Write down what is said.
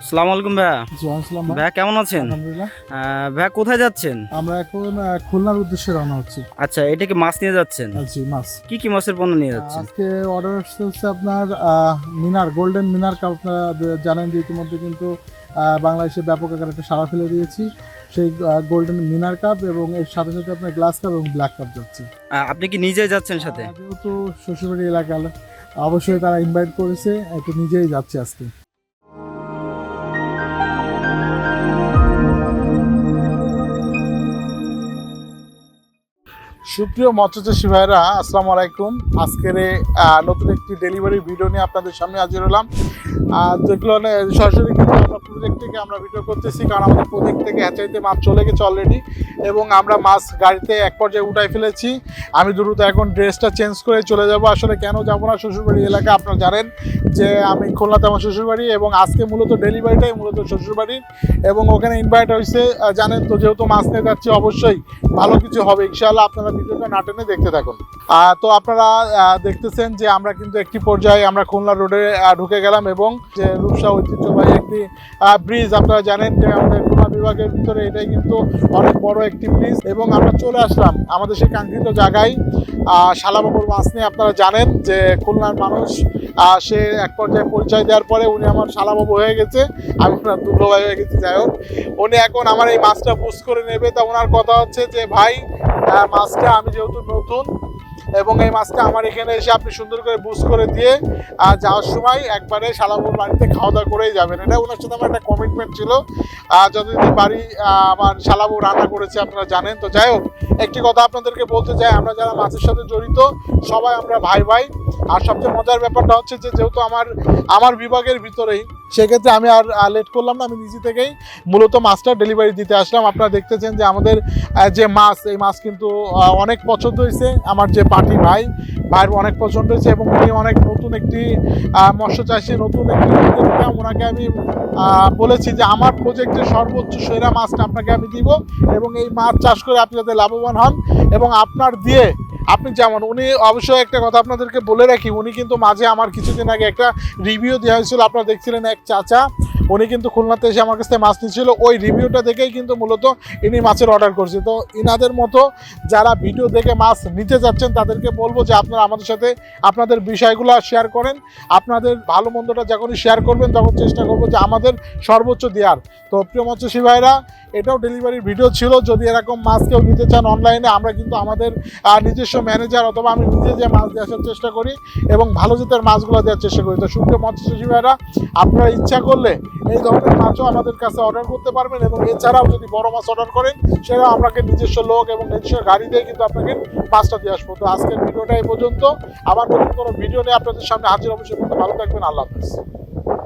আসসালামু আলাইকুম ভাইয়া। জি আসসালাম ভাই। ভাইয়া কেমন আছেন? আলহামদুলিল্লাহ। ভাইয়া কোথায় যাচ্ছেন? আমরা এখন খুলনার উদ্দেশ্যে রওনা হচ্ছি। আচ্ছা, এটা কি মাছ নিয়ে যাচ্ছেন? জি মাছ। কি কি মাছের পণ্য নিয়ে যাচ্ছেন? আজকে অর্ডার আসছে হচ্ছে আপনার মিনার গোল্ডেন মিনার কাপ। আপনারা জানেন যে ইতিমধ্যে কিন্তু বাংলাদেশে ব্যাপক আকারে একটা সাড়া ফেলে দিয়েছি। সেই গোল্ডেন মিনার কাপ এবং এর সাথে সাথে আপনার গ্লাস কাপ এবং ব্ল্যাক কাপ যাচ্ছে। আপনি কি নিজেই যাচ্ছেন সাথে? যেহেতু শ্বশুরবাড়ি এলাকা অবশ্যই তারা ইনভাইট করেছে, একটু নিজেই যাচ্ছে আজকে। সুপ্রিয় মৎস্যচাষী ভাইরা, আসসালামু আলাইকুম। আজকের নতুন একটি ডেলিভারি ভিডিও নিয়ে আপনাদের সামনে হাজির হলাম। যেগুলো সরাসরি কিন্তু আমরা প্রজেক্ট থেকে আমরা ভিডিও করতেছি, কারণ আমাদের প্রজেক্ট থেকে হ্যাচারিতে মাছ চলে গেছে অলরেডি এবং আমরা মাছ গাড়িতে এক পর্যায়ে উঠাই ফেলেছি। আমি দ্রুত এখন ড্রেসটা চেঞ্জ করে চলে যাব। আসলে কেন যাব না, শ্বশুরবাড়ি এলাকা আপনারা জানেন যে আমি খুলনাতে আমার শ্বশুরবাড়ি এবং আজকে মূলত ডেলিভারিটাই মূলত শ্বশুরবাড়ির এবং ওখানে ইনভাইট হয়েছে। জানেন তো, যেহেতু মাছ নিয়ে যাচ্ছি অবশ্যই ভালো কিছু হবে ইনশাআল্লাহ। আপনারা ভিডিওটা না টেনে দেখতে থাকুন। তো আপনারা দেখতেছেন যে আমরা কিন্তু একটি পর্যায়ে আমরা খুলনা রোডে ঢুকে গেলাম এবং যে রূপসা ঐতিহ্যবাহী একটি ব্রিজ, আপনারা জানেন যে আমাদের খুলনা বিভাগের ভিতরে এটাই কিন্তু অনেক বড় একটি ব্রিজ এবং আমরা চলে আসলাম আমাদের সেই কাঙ্ক্ষিত জায়গায় শালাবাবুর মাছ নিয়ে। আপনারা জানেন যে খুলনার মানুষ, সে এক পর্যায়ে পরিচয় দেওয়ার পরে উনি আমার শালাবাবু হয়ে গেছে, আমি ওনার দুলো ভাই হয়ে গেছি। যাই হোক, উনি এখন আমার এই মাছটা বুঝ করে নেবে। তা ওনার কথা হচ্ছে যে ভাই, মাছটা আমি যেহেতু নতুন এবং এই মাছটা আমার এখানে এসে আপনি সুন্দর করে বুঝ করে দিয়ে যাওয়ার সময় একবারে শালাবাবুর বাড়িতে খাওয়া দাওয়া করেই যাবেন। এটা ওনার সাথে আমার একটা কমিটমেন্ট ছিল। যতদিন বাড়ি আমার শালাবাবু রান্না করেছে আপনারা জানেন। তো যাই হোক, একটি কথা আপনাদেরকে বলতে চাই, আমরা যারা মাছের সাথে জড়িত সবাই আমরা ভাই ভাই। আর সবচেয়ে মজার ব্যাপারটা হচ্ছে যে যেহেতু আমার বিভাগের ভিতরেই, সেক্ষেত্রে আমি আর লেট করলাম না, আমি নিজে থেকেই মূলত মাছটা ডেলিভারি দিতে আসলাম। আপনারা দেখতেছেন যে আমাদের যে মাছ, এই মাছ কিন্তু অনেক পছন্দ হয়েছে। আমার যে পার্টি ভাইয়ের অনেক পছন্দ হয়েছে এবং উনি অনেক নতুন একটি মৎস্য চাষি, নতুন একটি ওনাকে আমি বলেছি যে আমার প্রজেক্টের সর্বোচ্চ সেরা মাছটা আপনাকে আমি দিব এবং এই মাছ চাষ করে আপনি যাতে লাভবান হন এবং আপনার দিয়ে আপনি যেমন, উনি অবশ্যই একটা কথা আপনাদেরকে বলে রাখি, উনি কিন্তু মাঝে আমার কিছুদিন আগে একটা রিভিউ দেওয়া হয়েছিল, আপনারা দেখছিলেন এক চাচা, উনি কিন্তু খুলনাতে এসে আমার কাছ থেকে মাছ নিচ্ছিল। ওই রিভিউটা দেখেই কিন্তু মূলত ইনি মাছের অর্ডার করছে। তো ইনাদের মতো যারা ভিডিও দেখে মাছ নিতে যাচ্ছেন তাদেরকে বলবো যে আপনারা আমাদের সাথে আপনাদের বিষয়গুলো শেয়ার করেন। আপনাদের ভালো মন্দটা যখনই শেয়ার করবেন তখন চেষ্টা করবো যে আমাদের সর্বোচ্চ দেওয়ার। তো প্রিয় মৎস্যচাষী ভাইরা, এটাও ডেলিভারির ভিডিও ছিল। যদি এরকম মাছ কেউ নিতে চান অনলাইনে, আমরা কিন্তু আমাদের নিজস্ব ম্যানেজার অথবা আমি নিজে যে মাছ দিয়ে আসার চেষ্টা করি এবং ভালো জাতের মাছগুলো দেওয়ার চেষ্টা করি। তো সুপ্রিয় মৎস্যচাষী ভাইরা, আপনারা ইচ্ছা করলে এই ধরনের মাছও আমাদের কাছে অর্ডার করতে পারবেন এবং এছাড়াও যদি বড় মাছ অর্ডার করেন সেটাও আপনাকে নিজস্ব লোক এবং নিজস্ব গাড়ি দিয়ে কিন্তু আপনাকে মাছটা দিয়ে আসবো। তো আজকের ভিডিওটা এই পর্যন্ত। আবার নতুন কোনো ভিডিও নিয়ে আপনাদের সামনে হাজির অবশ্যই। ভালো থাকবেন, আল্লাহ হাফেজ।